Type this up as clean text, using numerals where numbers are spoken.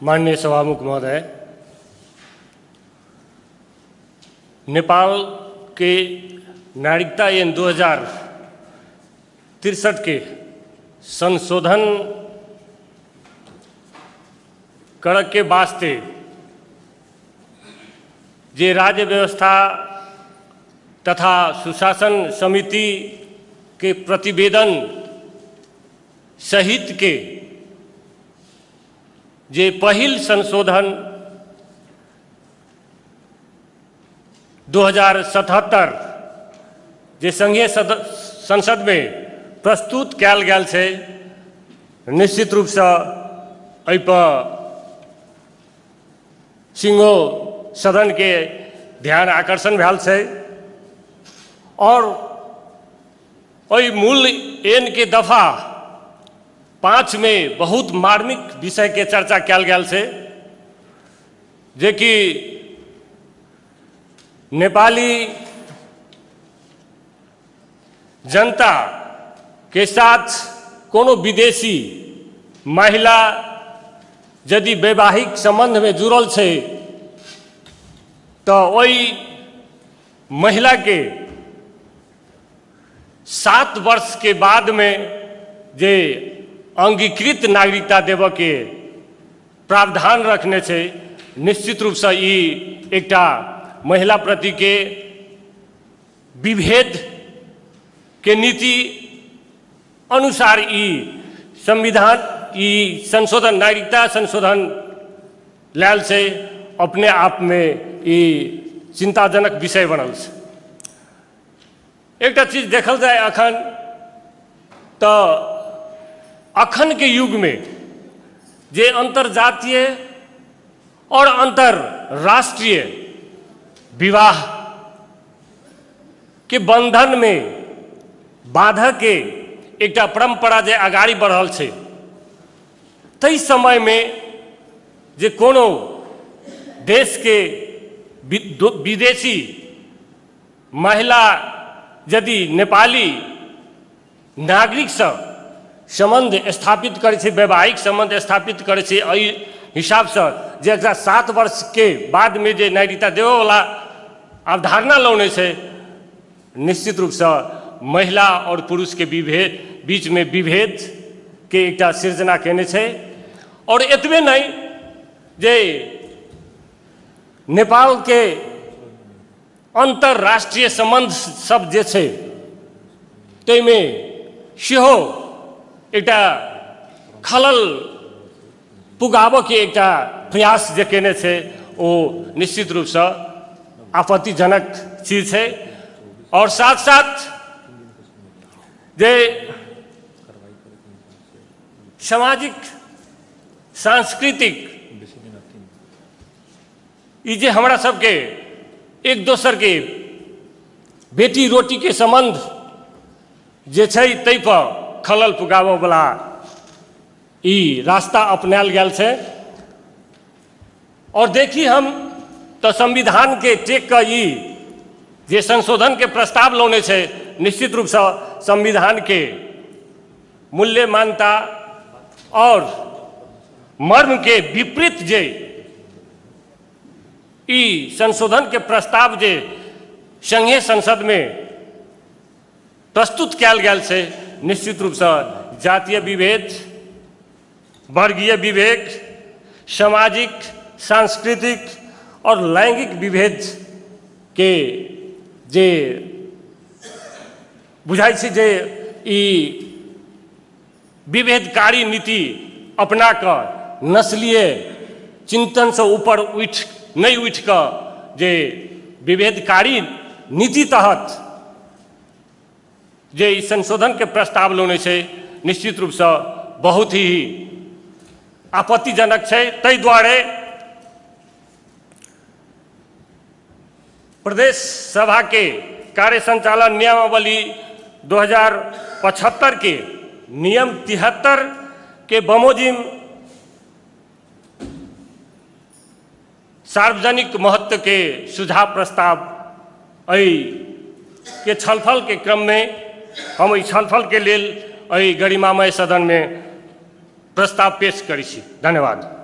माननीय सभामुख महोदय, नेपाल के नागरिकता ऐन 2063 के संशोधन करक के वास्ते जे राज्य व्यवस्था तथा सुशासन समिति के प्रतिवेदन सहित के जे पहिल संशोधन 2077 जे संघीय संसद में प्रस्तुत कैल गेल छै, निश्चित रूप से एहि पर सिंहो सदन के ध्यान आकर्षण भेल छै और ओहि मूल ऐन के दफा 5 में बहुत मार्मिक विषय के चर्चा कैल गेल छै, जे कि नेपाली जनता के साथ कोनो विदेशी महिला यदि वैवाहिक संबंध में जुड़ल छै तो ओई महिला के 7 वर्ष के बाद में जे अंगीकृत नागरिकता देव के प्रावधान रखने छै। निश्चित रूप से ई एकटा महिला प्रति के विभेद के नीति अनुसार ई संविधान ई संशोधन नागरिकता संशोधन लायल छै, अपने आप में ई चिंताजनक विषय बनल छै। एकटा चीज देखल जाए तो अखन के युग में जे अंतर्जातीय और अंतरराष्ट्रीय विवाह के बंधन में बाधा के एकटा परंपरा जे आगाड़ी बढ़ल छै, तई समय में जे कोनो देश के विदेशी महिला यदि नेपाली नागरिक से संबंध स्थापित करे छै, वैवाहिक संबंध स्थापित करे छै, एहि हिसाब से जे एकरा 7 वर्ष के बाद में जे नागरिकता देवे वाला अवधारणा लौने छै, निश्चित रूप से महिला और पुरुष के बीच में विभेद के एकटा सृजना केने छै। और एतबे नहीं जे नेपाल के अंतरराष्ट्रीय संबंध सब जे छै तै में सेहो एकटा खलल पुगाबो के एकटा प्रयास जे केने छै, ओ निश्चित रूप से आपत्तिजनक चीज है। और साथ साथ जे सामाजिक सांस्कृतिक ई जे हमरा सबके एक दोसर के बेटी रोटी के संबंध जे छै तै पर खलल पुगाबो वाला ई रास्ता अपनायल गेल छै। और देखी हम तो संविधान के टेक का ई जे संशोधन के प्रस्ताव लौने छै, निश्चित रूप से संविधान के मूल्य मान्यता और मर्म के विपरीत जे ई संशोधन के प्रस्ताव जे संघीय संसद में प्रस्तुत कैल गेल छै, निश्चित रूप से जातीय विभेद, वर्गीय विभेद, सामाजिक सांस्कृतिक और लैंगिक विभेद के जे बुझाई छै जे ई विभेदकारी नीति अपना कर नस्लीय चिंतन से ऊपर नहीं उठ कर जे विभेदकारी नीति तहत जे ई संशोधन के प्रस्ताव लौने छै, निश्चित रूप से बहुत ही आपत्तिजनक छै। तै दुआरे प्रदेश सभा के कार्य संचालन नियमावली 2075 के नियम 73 के बमोजिम सार्वजनिक महत्व के सुझाव प्रस्ताव के छलफल के क्रम में हम छलफल के लेल गरिमामय सदन में प्रस्ताव पेश करी छी। धन्यवाद।